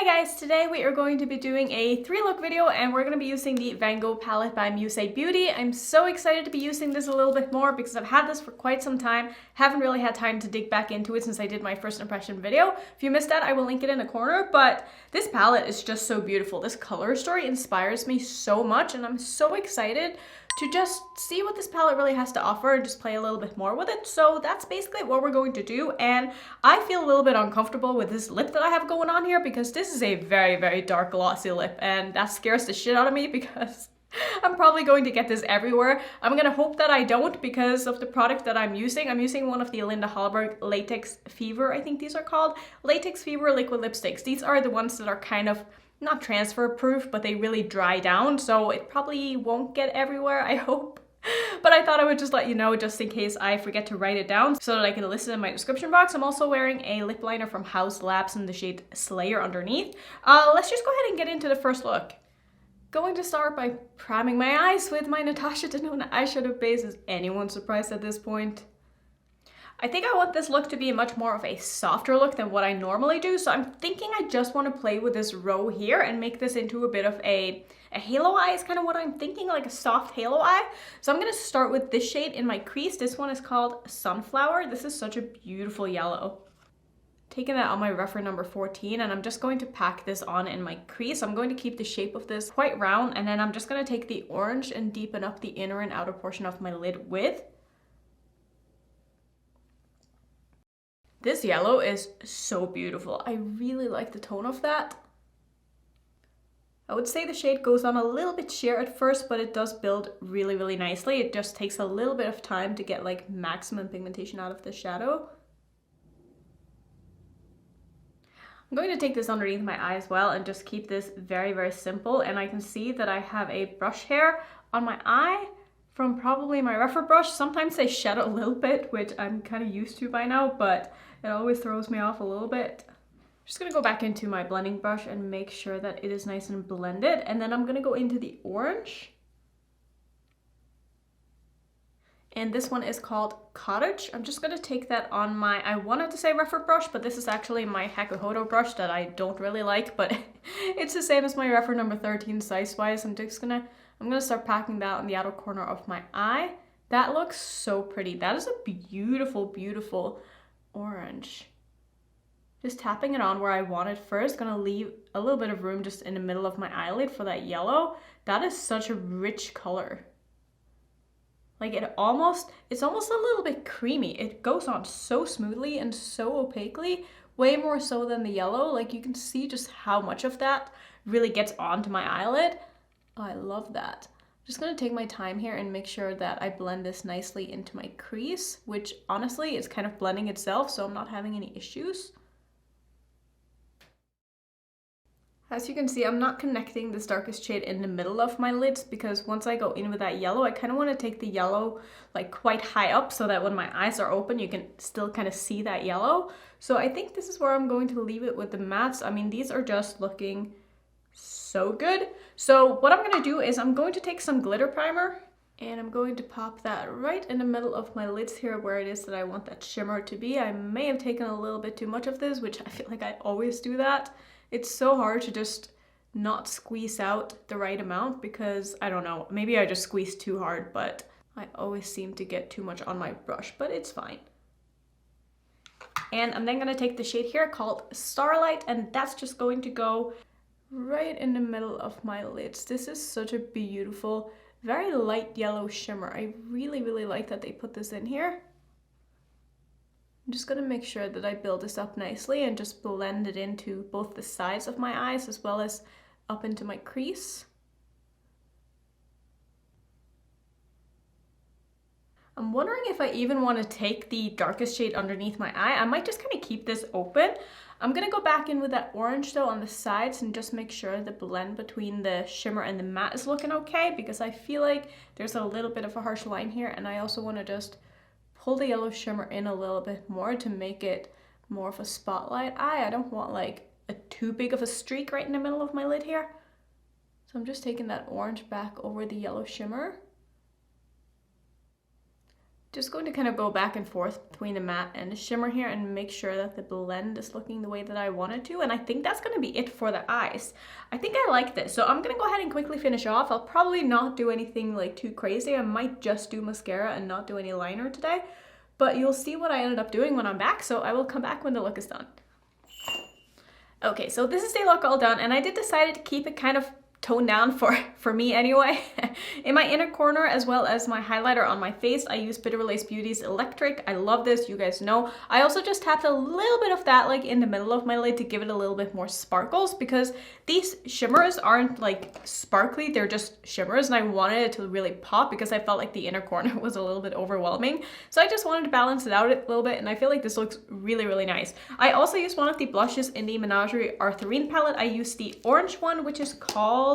Hi guys, today we are going to be doing a 3-look video and we're going to be using the Van Gogh palette by Musee Beauty. I'm so excited to be using this a little bit more because I've had this for quite some time. Haven't really had time to dig back into it since I did my first impression video. If you missed that, I will link it in the corner, but this palette is just so beautiful. This color story inspires me so much and I'm so excited to just see what this palette really has to offer and just play a little bit more with it. So that's basically what we're going to do. And I feel a little bit uncomfortable with this lip that I have going on here because this is a very, very dark glossy lip and that scares the shit out of me because I'm probably going to get this everywhere. I'm gonna hope that I don't because of the product that I'm using. I'm using one of the Linda Hallberg Latex Fever, I think these are called. Latex Fever liquid lipsticks. These are the ones that are kind of not transfer proof, but they really dry down, so it probably won't get everywhere, I hope. But I thought I would just let you know just in case I forget to write it down so that I can list it in my description box. I'm also wearing a lip liner from House Labs in the shade Slayer underneath. Let's just go ahead and get into the first look. Going to start by priming my eyes with my Natasha Denona eyeshadow base. Is anyone surprised at this point? I think I want this look to be much more of a softer look than what I normally do, so I'm thinking I just want to play with this row here and make this into a bit of a halo eye is kind of what I'm thinking, like a soft halo eye. So I'm going to start with this shade in my crease. This one is called Sunflower. This is such a beautiful yellow. Taking that on my Rephr number 14 and I'm just going to pack this on in my crease. I'm going to keep the shape of this quite round and then I'm just going to take the orange and deepen up the inner and outer portion of my lid with. This yellow is so beautiful. I really like the tone of that. I would say the shade goes on a little bit sheer at first, but it does build really, really nicely. It just takes a little bit of time to get like maximum pigmentation out of the shadow. I'm going to take this underneath my eye as well and just keep this very, very simple. And I can see that I have a brush hair on my eye from probably my Rephr brush. Sometimes they shed a little bit, which I'm kind of used to by now, but it always throws me off a little bit. I'm just gonna go back into my blending brush and make sure that it is nice and blended. And then I'm gonna go into the orange. And this one is called Cottage. I'm just gonna take that on my, I wanted to say Rephr brush, but this is actually my Hakuhodo brush that I don't really like, but it's the same as my Rephr number 13 size-wise. I'm gonna start packing that on the outer corner of my eye. That looks so pretty. That is a beautiful, beautiful orange. Just tapping it on where I want it first. Gonna leave a little bit of room just in the middle of my eyelid for that yellow. That is such a rich color. Like it's almost a little bit creamy. It goes on so smoothly and so opaquely, way more so than the yellow. Like you can see just how much of that really gets onto my eyelid. Oh, I love that. I'm just gonna take my time here and make sure that I blend this nicely into my crease, which honestly is kind of blending itself, so I'm not having any issues. As you can see, I'm not connecting this darkest shade in the middle of my lids because once I go in with that yellow, I kind of want to take the yellow like quite high up so that when my eyes are open, you can still kind of see that yellow. So I think this is where I'm going to leave it with the mattes. I mean, these are just looking so good. So what I'm going to do is I'm going to take some glitter primer and I'm going to pop that right in the middle of my lids here where it is that I want that shimmer to be. I may have taken a little bit too much of this, which I feel like I always do that. It's so hard to just not squeeze out the right amount because I don't know, maybe I just squeeze too hard, but I always seem to get too much on my brush, but it's fine. And I'm then going to take the shade here called Starlight and that's just going to go right in the middle of my lids. This is such a beautiful, very light yellow shimmer. I really, really like that they put this in here. I'm just gonna make sure that I build this up nicely and just blend it into both the sides of my eyes as well as up into my crease. I'm wondering if I even want to take the darkest shade underneath my eye. I might just kind of keep this open. I'm going to go back in with that orange though on the sides and just make sure the blend between the shimmer and the matte is looking okay because I feel like there's a little bit of a harsh line here and I also want to just pull the yellow shimmer in a little bit more to make it more of a spotlight eye. I don't want like a too big of a streak right in the middle of my lid here. So I'm just taking that orange back over the yellow shimmer. Just going to kind of go back and forth between the matte and the shimmer here and make sure that the blend is looking the way that I want it to. And I think that's going to be it for the eyes. I think I like this. So I'm going to go ahead and quickly finish off. I'll probably not do anything like too crazy. I might just do mascara and not do any liner today. But you'll see what I ended up doing when I'm back. So I will come back when the look is done. Okay, so this is the look all done. And I did decide to keep it kind of toned down for me anyway. In my inner corner, as well as my highlighter on my face, I use Bitter Lace Beauty's Electric. I love this, you guys know. I also just tapped a little bit of that like in the middle of my lid to give it a little bit more sparkles, because these shimmers aren't like sparkly, they're just shimmers, and I wanted it to really pop because I felt like the inner corner was a little bit overwhelming. So I just wanted to balance it out a little bit, and I feel like this looks really, really nice. I also used one of the blushes in the Menagerie Arthurine palette. I used the orange one, which is called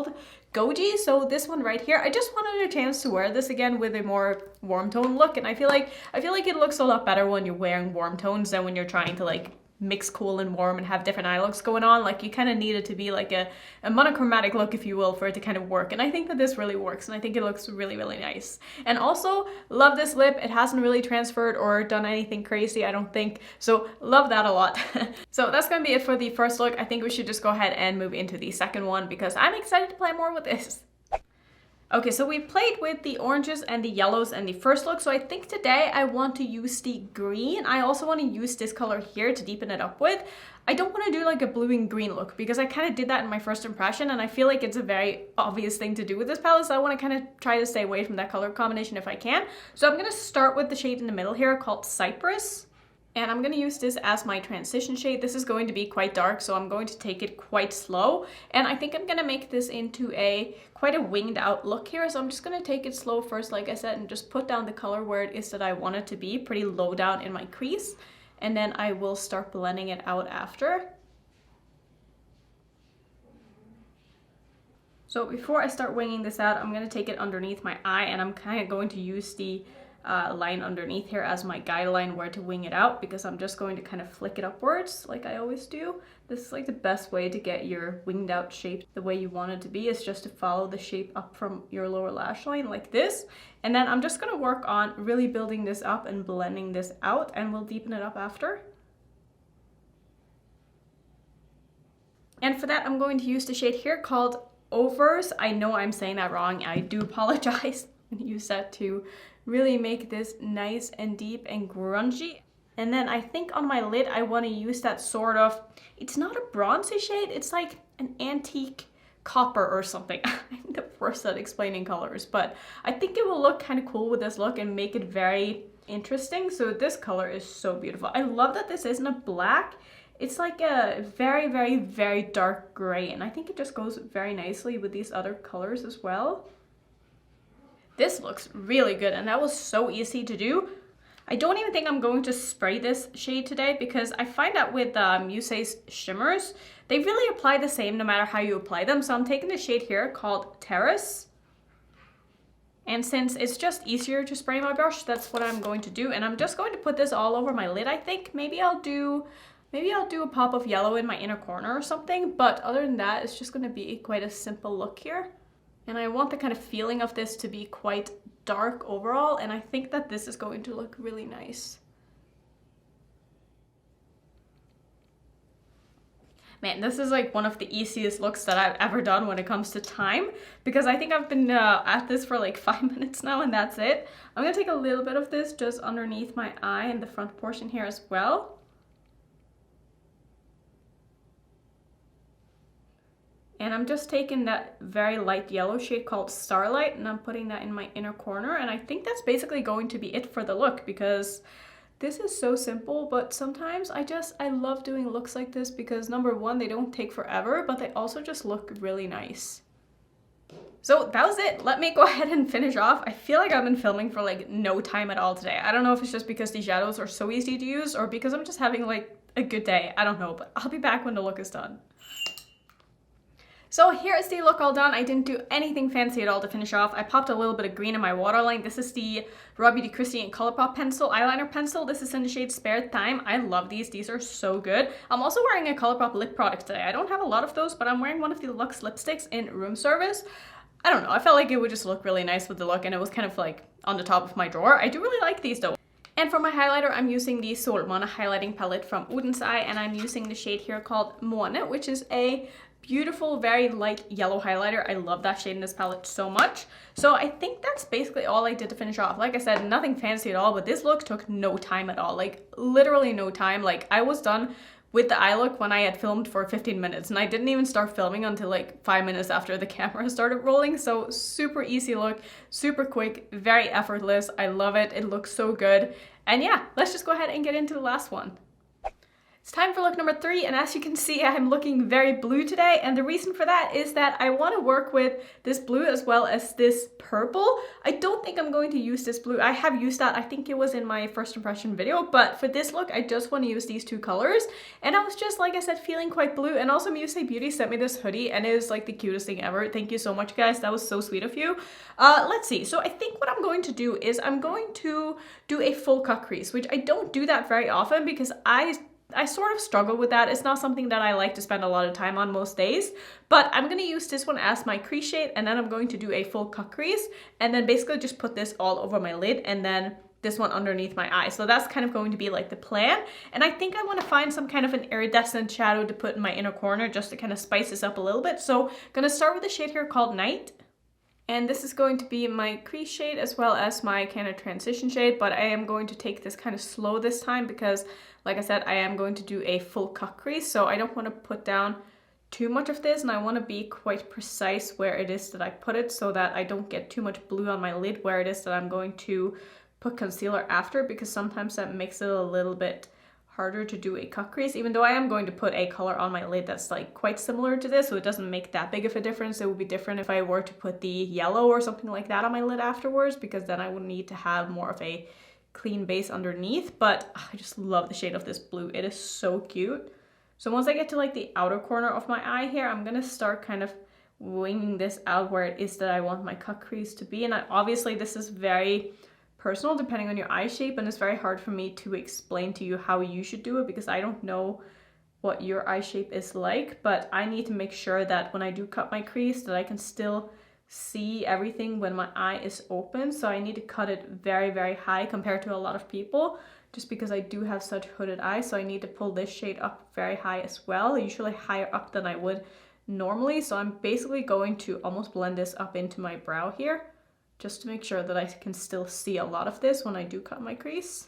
Goji. So this one right here, I just wanted a chance to wear this again with a more warm tone look, and I feel like it looks a lot better when you're wearing warm tones than when you're trying to like mix cool and warm and have different eye looks going on. Like you kind of need it to be like a monochromatic look, if you will, for it to kind of work. And I think that this really works, and I think it looks really, really nice. And also love this lip. It hasn't really transferred or done anything crazy, I don't think. So love that a lot. So that's gonna be it for the first look. I think we should just go ahead and move into the second one because I'm excited to play more with this. Okay, so we played with the oranges and the yellows and the first look, so I think today I want to use the green. I also want to use this color here to deepen it up with. I don't want to do like a blue and green look because I kind of did that in my first impression, and I feel like it's a very obvious thing to do with this palette, so I want to kind of try to stay away from that color combination if I can. So I'm going to start with the shade in the middle here called Cypress. And I'm going to use this as my transition shade. This is going to be quite dark, so I'm going to take it quite slow. And I think I'm going to make this into quite a winged out look here. So I'm just going to take it slow first, like I said, and just put down the color where it is that I want it to be, pretty low down in my crease. And then I will start blending it out after. So before I start winging this out, I'm going to take it underneath my eye, and I'm kind of going to use the line underneath here as my guideline where to wing it out, because I'm just going to kind of flick it upwards like I always do. This is like the best way to get your winged out shape the way you want it to be, is just to follow the shape up from your lower lash line like this. And then I'm just going to work on really building this up and blending this out, and we'll deepen it up after. And for that, I'm going to use the shade here called Overs. I know I'm saying that wrong. I do apologize. I'm going to use that to really make this nice and deep and grungy. And then I think on my lid, I want to use that sort of, it's not a bronzy shade, it's like an antique copper or something. I'm the worst at explaining colors, but I think it will look kind of cool with this look and make it very interesting. So this color is so beautiful. I love that this isn't a black. It's like a very, very, very dark gray, and I think it just goes very nicely with these other colors as well. This looks really good, and that was so easy to do. I don't even think I'm going to spray this shade today, because I find that with Musee's shimmers, they really apply the same no matter how you apply them. So I'm taking the shade here called Terrace. And since it's just easier to spray my brush, that's what I'm going to do. And I'm just going to put this all over my lid, I think. Maybe I'll do a pop of yellow in my inner corner or something. But other than that, it's just going to be quite a simple look here. And I want the kind of feeling of this to be quite dark overall, and I think that this is going to look really nice. Man, this is like one of the easiest looks that I've ever done when it comes to time, because I think I've been at this for like 5 minutes now, and that's it. I'm gonna take a little bit of this just underneath my eye and the front portion here as well. And I'm just taking that very light yellow shade called Starlight, and I'm putting that in my inner corner. And I think that's basically going to be it for the look, because this is so simple, but sometimes I love doing looks like this because number one, they don't take forever, but they also just look really nice. So that was it. Let me go ahead and finish off. I feel like I've been filming for like no time at all today. I don't know if it's just because these shadows are so easy to use or because I'm just having like a good day. I don't know, but I'll be back when the look is done. So here is the look all done. I didn't do anything fancy at all to finish off. I popped a little bit of green in my waterline. This is the Raw Beauty Christian Colourpop pencil, eyeliner pencil. This is in the shade Spare Time. I love these. These are so good. I'm also wearing a Colourpop lip product today. I don't have a lot of those, but I'm wearing one of the Luxe lipsticks in room service. I don't know, I felt like it would just look really nice with the look, and it was kind of like on the top of my drawer. I do really like these though. And for my highlighter, I'm using the Solmana highlighting palette from Odin's Eye, and I'm using the shade here called Måne, which is a beautiful, very light yellow highlighter. I love that shade in this palette so much. So I think that's basically all I did to finish off. Like I said, nothing fancy at all, but this look took no time at all. Like literally no time. Like I was done with the eye look when I had filmed for 15 minutes, and I didn't even start filming until like 5 minutes after the camera started rolling. So super easy look, super quick, very effortless. I love it. It looks so good. And yeah, let's just go ahead and get into the last one. It's time for look number 3, and as you can see, I'm looking very blue today, and the reason for that is that I want to work with this blue as well as this purple. I don't think I'm going to use this blue. I have used that, I think it was in my first impression video, but for this look, I just want to use these two colors, and I was just, like I said, feeling quite blue. And also Musee Beauty sent me this hoodie, and it is like the cutest thing ever. Thank you so much, guys. That was so sweet of you. Let's see. So I think what I'm going to do is I'm going to do a full cut crease, which I don't do that very often because I sort of struggle with that. It's not something that I like to spend a lot of time on most days, but I'm going to use this one as my crease shade, and then I'm going to do a full cut crease, and then basically just put this all over my lid, and then this one underneath my eye. So that's kind of going to be like the plan. And I think I want to find some kind of an iridescent shadow to put in my inner corner just to kind of spice this up a little bit. So I'm going to start with a shade here called Night. And this is going to be my crease shade as well as my kind of transition shade, but I am going to take this kind of slow this time because, like I said, I am going to do a full cut crease, so I don't want to put down too much of this, and I want to be quite precise where it is that I put it so that I don't get too much blue on my lid where it is that I'm going to put concealer after, because sometimes that makes it a little bit harder to do a cut crease, even though I am going to put a color on my lid that's like quite similar to this, so it doesn't make that big of a difference. It would be different if I were to put the yellow or something like that on my lid afterwards, because then I would need to have more of a clean base underneath. But I just love the shade of this blue. It is so cute. So once I get to like the outer corner of my eye here, I'm gonna start kind of winging this out where it is that I want my cut crease to be. And obviously this is very personal depending on your eye shape, and it's very hard for me to explain to you how you should do it because I don't know what your eye shape is like, but I need to make sure that when I do cut my crease that I can still see everything when my eye is open. So I need to cut it very, very high compared to a lot of people, just because I do have such hooded eyes. So I need to pull this shade up very high as well, usually higher up than I would normally. So I'm basically going to almost blend this up into my brow here, just to make sure that I can still see a lot of this when I do cut my crease.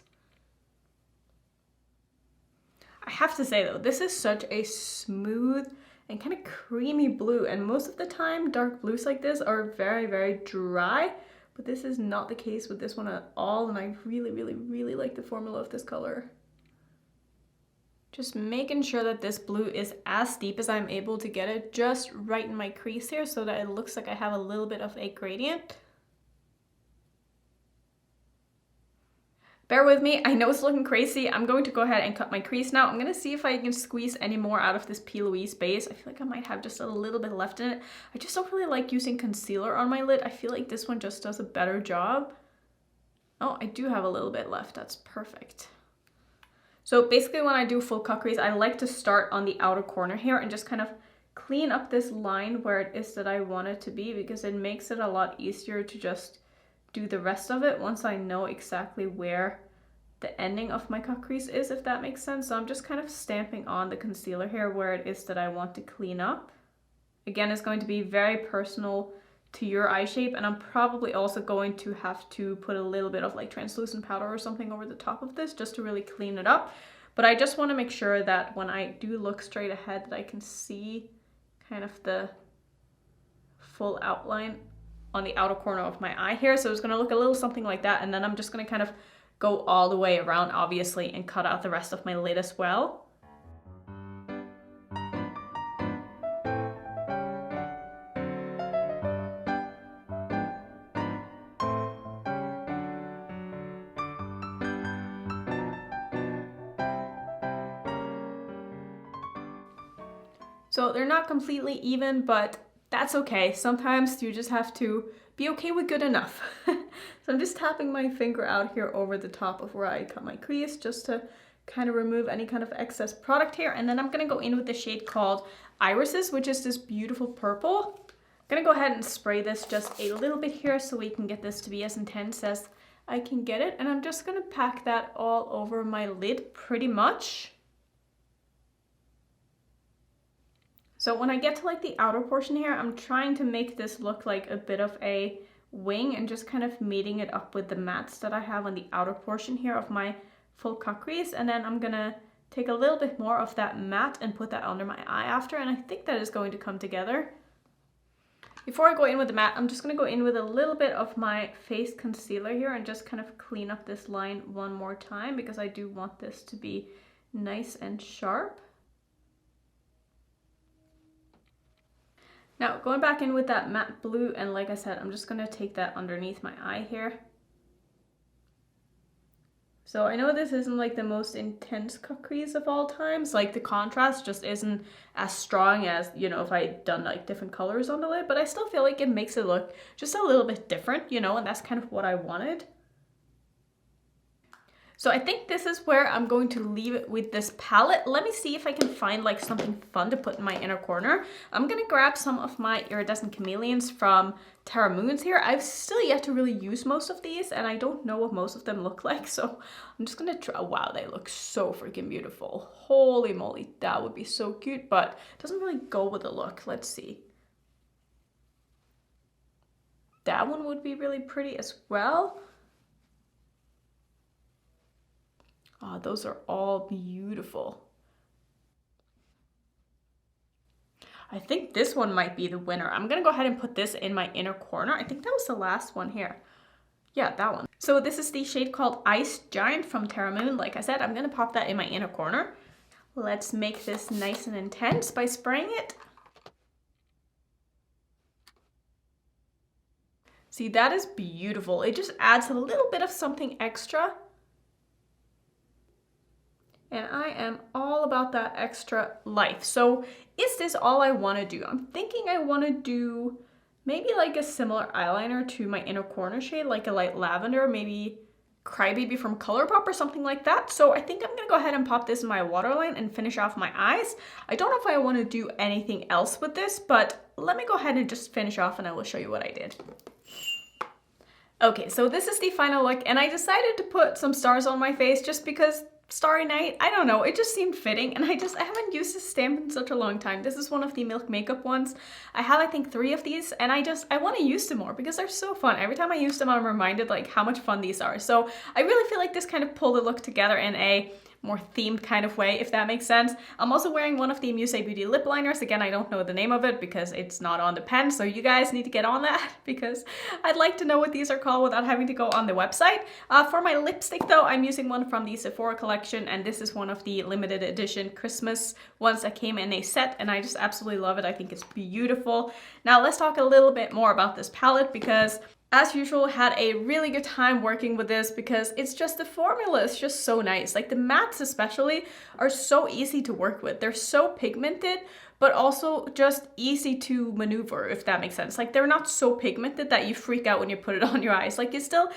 I have to say though, this is such a smooth and kind of creamy blue, and most of the time dark blues like this are very, very dry, but this is not the case with this one at all, and I really, really, really like the formula of this color. Just making sure that this blue is as deep as I'm able to get it, just right in my crease here so that it looks like I have a little bit of a gradient. Bear with me, I know it's looking crazy. I'm going to go ahead and cut my crease now. I'm gonna see if I can squeeze any more out of this P. Louise base. I feel like I might have just a little bit left in it. I just don't really like using concealer on my lid. I feel like this one just does a better job. Oh, I do have a little bit left, that's perfect. So basically when I do full cut crease, I like to start on the outer corner here and just kind of clean up this line where it is that I want it to be, because it makes it a lot easier to just do the rest of it once I know exactly where the ending of my cut crease is, if that makes sense. So I'm just kind of stamping on the concealer here where it is that I want to clean up. Again, it's going to be very personal to your eye shape, and I'm probably also going to have to put a little bit of like translucent powder or something over the top of this just to really clean it up. But I just want to make sure that when I do look straight ahead that I can see kind of the full outline on the outer corner of my eye here. So it's going to look a little something like that, and then I'm just going to kind of go all the way around obviously and cut out the rest of my lid as well. So they're not completely even, but that's okay. Sometimes you just have to be okay with good enough. So I'm just tapping my finger out here over the top of where I cut my crease just to kind of remove any kind of excess product here. And then I'm gonna go in with the shade called Irises, which is this beautiful purple. gonna go ahead and spray this just a little bit here so we can get this to be as intense as I can get it. And I'm just gonna pack that all over my lid pretty much. So when I get to like the outer portion here, I'm trying to make this look like a bit of a wing and just kind of meeting it up with the mats that I have on the outer portion here of my full cut crease. And then I'm gonna take a little bit more of that matte and put that under my eye after, and I think that is going to come together. Before I go in with the matte, I'm just going to go in with a little bit of my face concealer here and just kind of clean up this line one more time because I do want this to be nice and sharp. Now going back in with that matte blue, and like I said, I'm just going to take that underneath my eye here. So I know this isn't like the most intense cut crease of all times, like the contrast just isn't as strong as, you know, if I had done like different colors on the lid, but I still feel like it makes it look just a little bit different, you know, and that's kind of what I wanted. So I think this is where I'm going to leave it with this palette. Let me see if I can find like something fun to put in my inner corner. I'm gonna grab some of my iridescent chameleons from Terra Moons here. I've still yet to really use most of these and I don't know what most of them look like. So I'm just gonna try. Wow, they look so freaking beautiful. Holy moly, that would be so cute, but it doesn't really go with the look. Let's see. That one would be really pretty as well. Oh, those are all beautiful. I think this one might be the winner. I'm gonna go ahead and put this in my inner corner. I think that was the last one here. Yeah, that one. So this is the shade called Ice Giant from Terra Moon. Like I said, I'm gonna pop that in my inner corner. Let's make this nice and intense by spraying it. See, that is beautiful. It just adds a little bit of something extra. And I am all about that extra life. So is this all I want to do? I'm thinking I want to do maybe like a similar eyeliner to my inner corner shade, like a light lavender, maybe Crybaby from ColourPop or something like that. So I think I'm going to go ahead and pop this in my waterline and finish off my eyes. I don't know if I want to do anything else with this, but let me go ahead and just finish off and I will show you what I did. Okay, so this is the final look and I decided to put some stars on my face just because Starry Night, I don't know, it just seemed fitting and I haven't used this stamp in such a long time. This is one of the Milk Makeup ones. I have I think 3 of these and I want to use them more because they're so fun. Every time I use them I'm reminded like how much fun these are. So I really feel like this kind of pulled the look together in a more themed kind of way, if that makes sense. I'm also wearing one of the Musee Beauty lip liners. Again, I don't know the name of it because it's not on the pen, so you guys need to get on that because I'd like to know what these are called without having to go on the website. For my lipstick though, I'm using one from the Sephora collection and this is one of the limited edition Christmas ones that came in a set and I just absolutely love it. I think it's beautiful. Now let's talk a little bit more about this palette because as usual, had a really good time working with this because it's just the formula is just so nice. Like the mattes especially are so easy to work with. They're so pigmented, but also just easy to maneuver, if that makes sense. Like they're not so pigmented that you freak out when you put it on your eyes. Like you still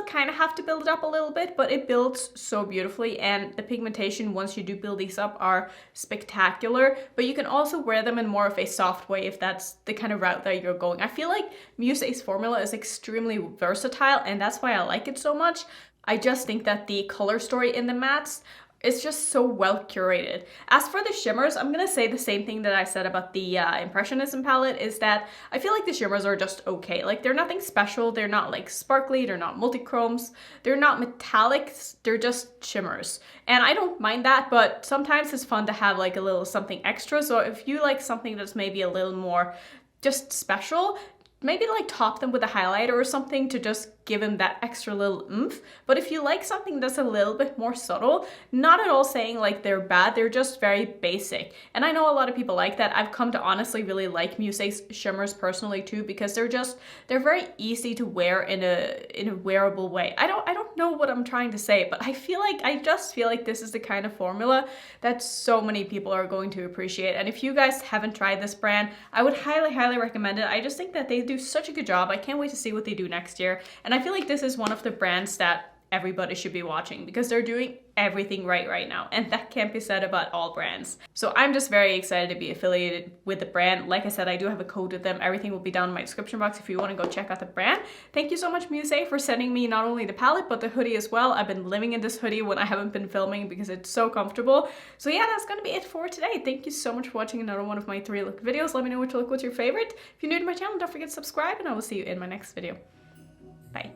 kind of have to build it up a little bit, but it builds so beautifully and the pigmentation once you do build these up are spectacular. But you can also wear them in more of a soft way if that's the kind of route that you're going. I feel like Musee's formula is extremely versatile and that's why I like it so much. I just think that the color story in the mattes it's just so well curated. As for the shimmers, I'm gonna say the same thing that I said about the Impressionism palette is that I feel like the shimmers are just okay. Like they're nothing special, they're not like sparkly, they're not multichromes, they're not metallics, they're just shimmers. And I don't mind that, but sometimes it's fun to have like a little something extra. So if you like something that's maybe a little more just special, maybe like top them with a highlighter or something to just give them that extra little oomph. But if you like something that's a little bit more subtle, not at all saying like they're bad, they're just very basic. And I know a lot of people like that. I've come to honestly really like Musee's shimmers personally too, because they're very easy to wear in a wearable way. I don't know what I'm trying to say, but I just feel like this is the kind of formula that so many people are going to appreciate. And if you guys haven't tried this brand, I would highly recommend it. I just think that they do such a good job. I can't wait to see what they do next year. And I feel like this is one of the brands that everybody should be watching because they're doing everything right now, and that can't be said about all brands. So I'm just very excited to be affiliated with the brand. Like I said, I do have a code with them. Everything will be down in my description box if you want to go check out the brand. Thank you so much, Musee, for sending me not only the palette but the hoodie as well. I've been living in this hoodie when I haven't been filming because it's so comfortable. So yeah, that's gonna be it for today. Thank you so much for watching another one of my 3 look videos. Let me know which look was your favorite. If you're new to my channel, don't forget to subscribe, and I will see you in my next video. Bye.